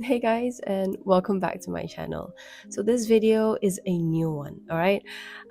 Hey guys, and welcome back to my channel. So this video is a new one, all right?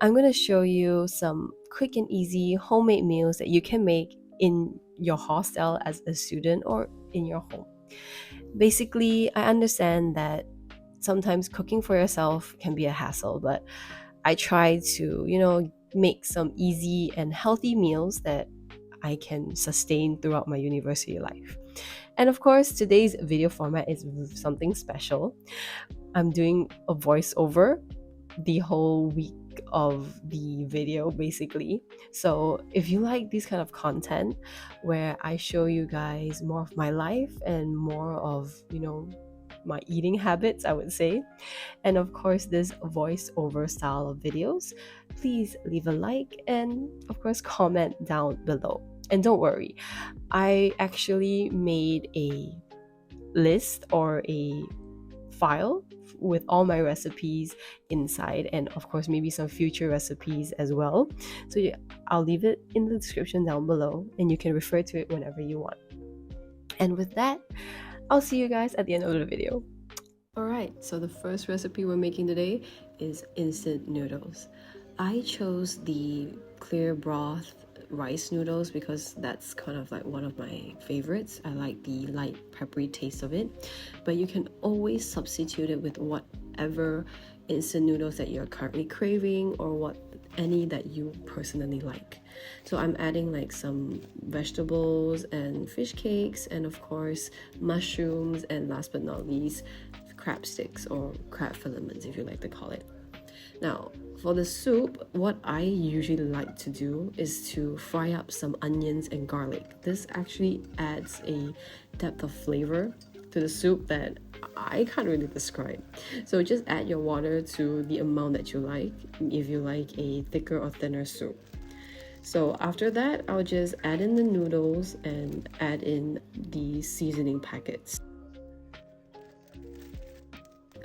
I'm going to show you some quick and easy homemade meals that you can make in your hostel as a student or in your home. Basically, I understand that sometimes cooking for yourself can be a hassle, but I try to, make some easy and healthy meals that I can sustain throughout my university life. And of course, today's video format is something special. I'm doing a voiceover the whole week of the video, basically. So if you like this kind of content where I show you guys more of my life and more of, my eating habits, I would say, and of course this voiceover style of videos, please leave a like and of course comment down below. And don't worry, I actually made a list or a file with all my recipes inside, and of course maybe some future recipes as well. So yeah, I'll leave it in the description down below and you can refer to it whenever you want. And with that, I'll see you guys at the end of the video. Alright, so the first recipe we're making today is instant noodles. I chose the clear broth rice noodles because that's kind of like one of my favorites. I like the light peppery taste of it, but you can always substitute it with whatever instant noodles that you're currently craving or any that you personally like. So I'm adding like some vegetables and fish cakes, and of course mushrooms, and last but not least crab sticks or crab filaments if you like to call it. Now for the soup, what I usually like to do is to fry up some onions and garlic. This actually adds a depth of flavor to the soup that I can't really describe. So just add your water to the amount that you like, if you like a thicker or thinner soup. So after that, I'll just add in the noodles and add in the seasoning packets.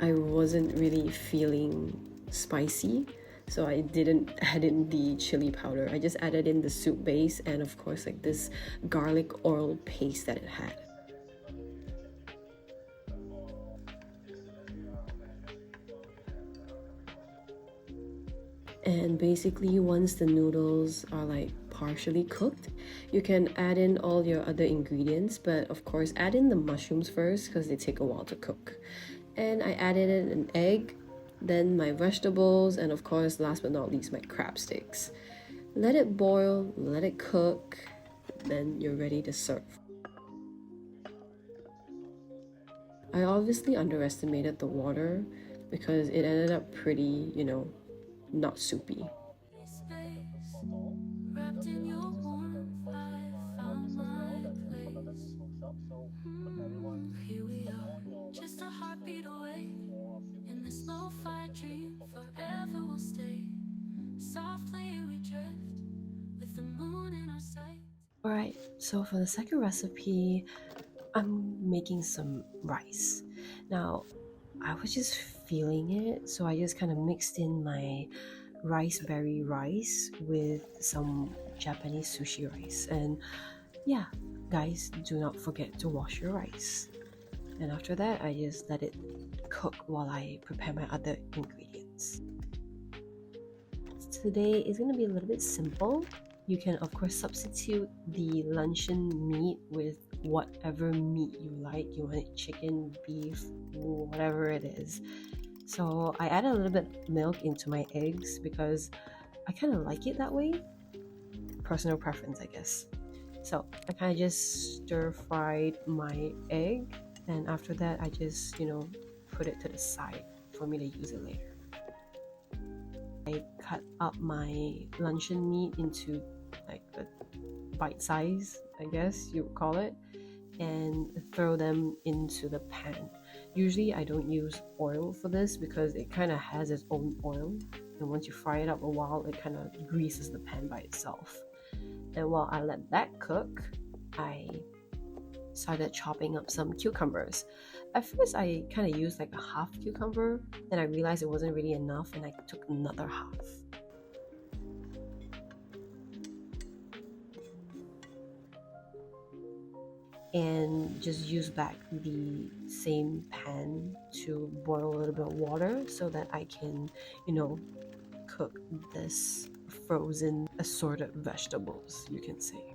I wasn't really feeling spicy, so I didn't add in the chili powder. I just added in the soup base and of course like this garlic oil paste that it had. And basically once the noodles are like partially cooked, you can add in all your other ingredients, but of course add in the mushrooms first because they take a while to cook. And I added in an egg, then my vegetables, and of course last but not least my crab sticks. Let it boil, let it cook, then you're ready to serve. I obviously underestimated the water because it ended up pretty, not soupy. Here we are, just a heartbeat away. In this lo-fi dream, forever we'll stay. Softly we drift, with the moon in our sight. Alright, so for the second recipe, I'm making some rice. Now, I was just feeling it, so I just kind of mixed in my rice with some Japanese sushi rice. And yeah, guys, do not forget to wash your rice. And after that, I just let it cook while I prepare my other ingredients. Today is going to be a little bit simple. You can of course substitute the luncheon meat with whatever meat you like. You want it chicken, beef, whatever it is. So I add a little bit of milk into my eggs because I kind of like it that way. Personal preference, I guess. So I kind of just stir fried my egg, and after that I just put it to the side for me to use it later. I cut up my luncheon meat into like a bite size, I guess you would call it, and throw them into the pan. Usually I don't use oil for this because it kind of has its own oil, and once you fry it up a while it kind of greases the pan by itself. And while I let that cook, I started chopping up some cucumbers. At first I kind of used like a half cucumber, then I realized it wasn't really enough and I took another half. and just use back the same pan to boil a little bit of water so that I can, cook this frozen assorted vegetables, you can say.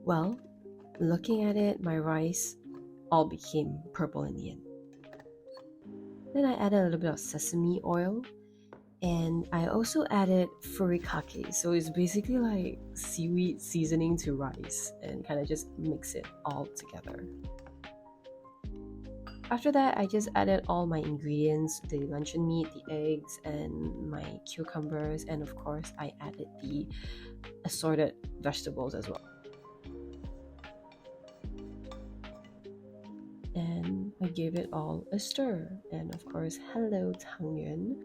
Well, looking at it, my rice all became purple in the end. Then I added a little bit of sesame oil, and I also added furikake. So it's basically like seaweed seasoning to rice, and kind of just mix it all together. After that, I just added all my ingredients, the luncheon meat, the eggs, and my cucumbers, and of course I added the assorted vegetables as well. And I gave it all a stir, and of course, hello tangyuan.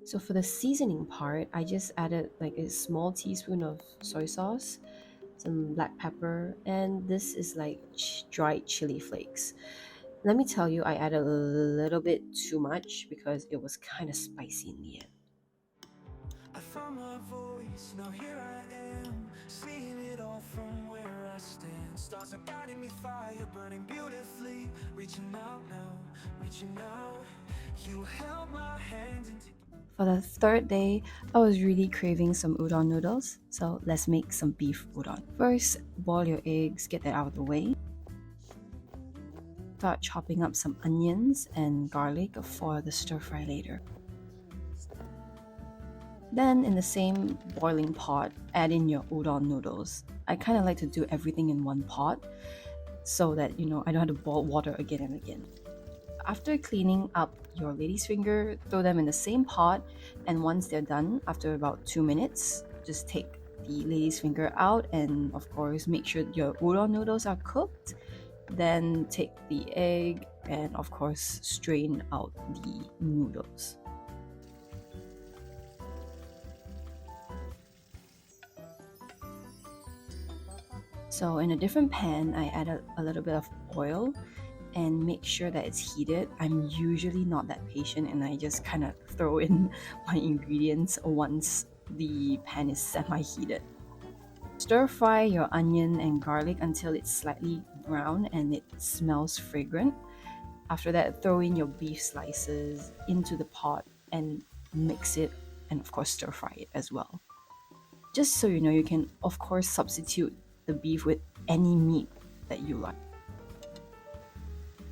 So for the seasoning part, I just added like a small teaspoon of soy sauce, some black pepper, and this is like dried chili flakes. Let me tell you, I added a little bit too much because it was kind of spicy in the end. I found my voice, now here I am, seeing it all from where I stand. Stars are guiding me, fire burning beautifully, reaching out now, reaching out. You held my hand into... For the third day, I was really craving some udon noodles, so let's make some beef udon. First, boil your eggs, get that out of the way. Start chopping up some onions and garlic for the stir fry later. Then, in the same boiling pot, add in your udon noodles. I kind of like to do everything in one pot so that, I don't have to boil water again and again. After cleaning up your lady's finger, throw them in the same pot, and once they're done, after about 2 minutes, just take the lady's finger out and of course make sure your udon noodles are cooked. Then take the egg and of course strain out the noodles. So in a different pan, I added a little bit of oil and make sure that it's heated. I'm usually not that patient and I just kind of throw in my ingredients once the pan is semi-heated. Stir fry your onion and garlic until it's slightly brown and it smells fragrant. After that, throw in your beef slices into the pot and mix it, and of course stir fry it as well. Just so you know, you can of course substitute the beef with any meat that you like.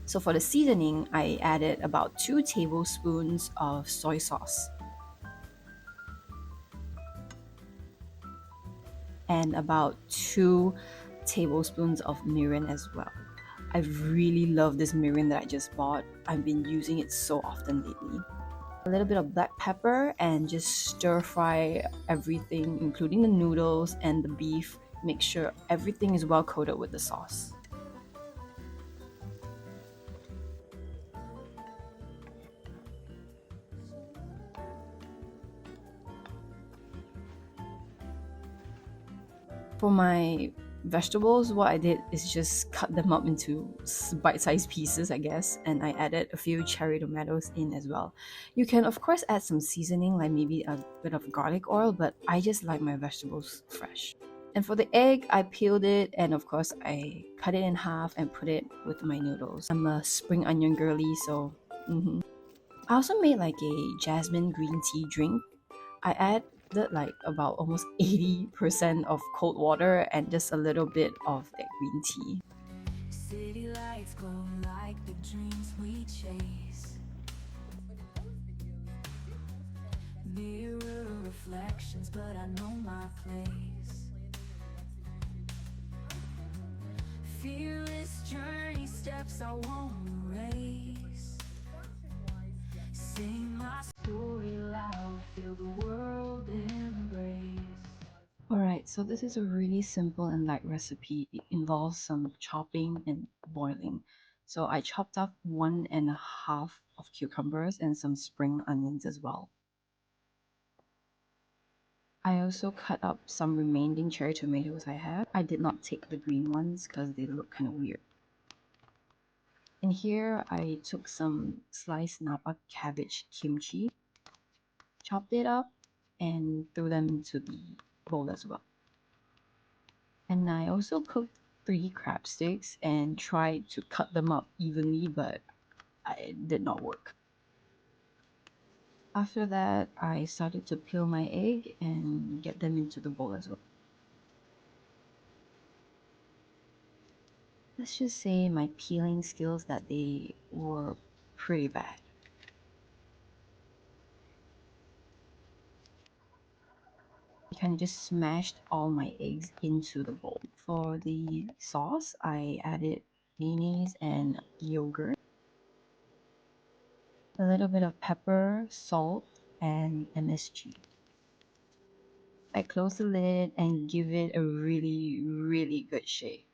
So for the seasoning, I added about 2 tablespoons of soy sauce and about 2 tablespoons of mirin as well. I really love this mirin that I just bought. I've been using it so often lately. A little bit of black pepper and just stir fry everything, including the noodles and the beef. Make sure everything is well coated with the sauce. For my vegetables, what I did is just cut them up into bite-sized pieces, I guess, and I added a few cherry tomatoes in as well. You can of course add some seasoning, like maybe a bit of garlic oil, but I just like my vegetables fresh. And for the egg, I peeled it and of course I cut it in half and put it with my noodles. I'm a spring onion girly, so I also made like a jasmine green tea drink. I added like about almost 80% of cold water and just a little bit of that green tea. City lights glow like the dreams we chase. Mirror reflections, but I know my place. Fearless journey steps I won't erase. Sing my story loud, feel the world embrace. Alright, so this is a really simple and light recipe. It involves some chopping and boiling. So I chopped up 1.5 of cucumbers and some spring onions as well. I also cut up some remaining cherry tomatoes I had. I did not take the green ones because they look kind of weird. And here I took some sliced Napa cabbage kimchi. chopped it up and threw them into the bowl as well. And I also cooked 3 crab sticks and tried to cut them up evenly, but it did not work. After that, I started to peel my egg and get them into the bowl as well. Let's just say my peeling skills that day were pretty bad. I kind of just smashed all my eggs into the bowl. For the sauce, I added mayonnaise and yogurt, a little bit of pepper, salt, and MSG. I close the lid and give it a really, really good shake.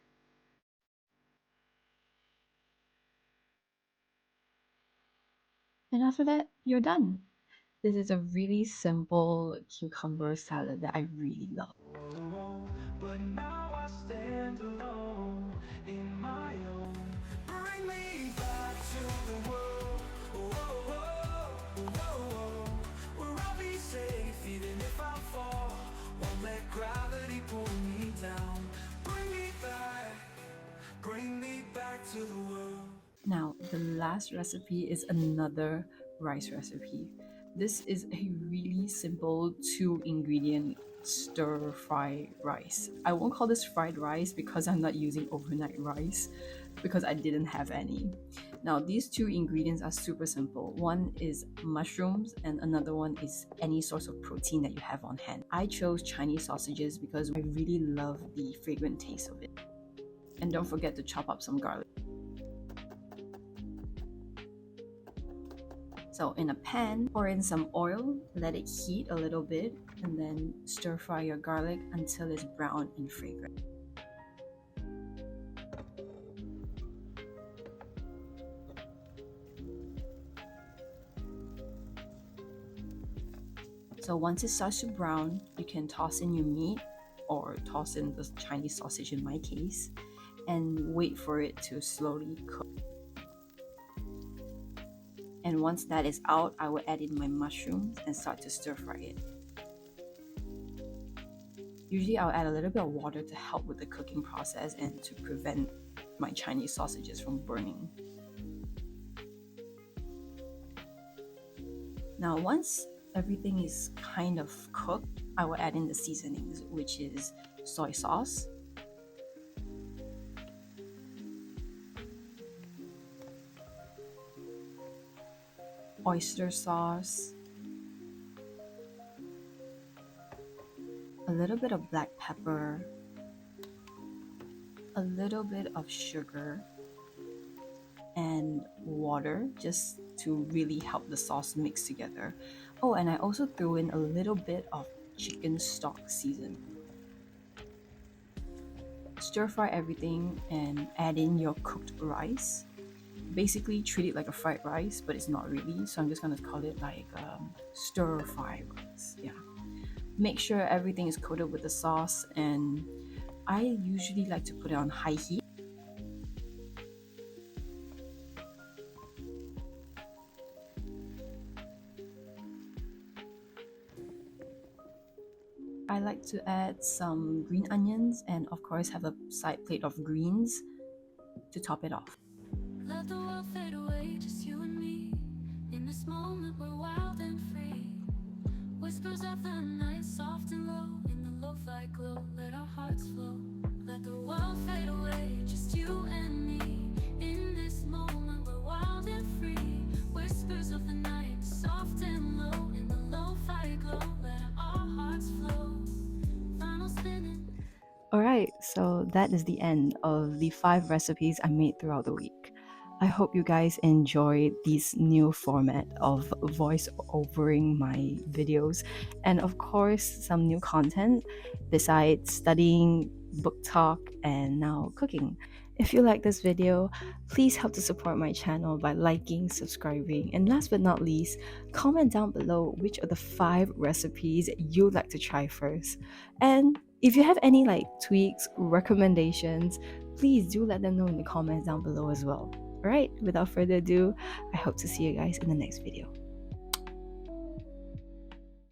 And after that, you're done. This is a really simple cucumber salad that I really love. But now I stand alone in my own. Bring me back to the world, where I'll be safe even if I fall. Won't let gravity pull me down. Bring me back to the world. Now, the last recipe is another rice recipe. This is a really simple 2-ingredient stir-fry rice. I won't call this fried rice because I'm not using overnight rice because I didn't have any. Now, these 2 ingredients are super simple. One is mushrooms and another one is any source of protein that you have on hand. I chose Chinese sausages because I really love the fragrant taste of it. And don't forget to chop up some garlic. So in a pan, pour in some oil, let it heat a little bit, and then stir fry your garlic until it's brown and fragrant. So once it starts to brown, you can toss in your meat or toss in the Chinese sausage in my case, and wait for it to slowly cook. And once that is out, I will add in my mushrooms and start to stir fry it. Usually I'll add a little bit of water to help with the cooking process and to prevent my Chinese sausages from burning. Now once everything is kind of cooked, I will add in the seasonings, which is soy sauce, oyster sauce, a little bit of black pepper, a little bit of sugar, and water just to really help the sauce mix together. Oh, and I also threw in a little bit of chicken stock seasoning. Stir fry everything and add in your cooked rice. Basically treat it like a fried rice, but it's not really, so I'm just gonna call it like stir fry rice. Yeah, make sure everything is coated with the sauce, and I usually like to put it on high heat. I like to add some green onions and of course have a side plate of greens to top it off. Let the world fade away, just you and me. In this moment we're wild and free. Whispers of the night, soft and low. In the lo-fi glow, let our hearts flow. Let the world fade away, just you and me. In this moment we're wild and free. Whispers of the night, soft and low. In the lo-fi glow, let our hearts flow. Final spinning. Alright, so that is the end of the 5 recipes I made throughout the week. I hope you guys enjoyed this new format of voice overing my videos, and of course some new content besides studying, book talk, and now cooking. If you like this video, please help to support my channel by liking, subscribing, and last but not least, comment down below which of the 5 recipes you'd like to try first. And if you have any tweaks, recommendations, please do let them know in the comments down below as well. Alright, without further ado, I hope to see you guys in the next video.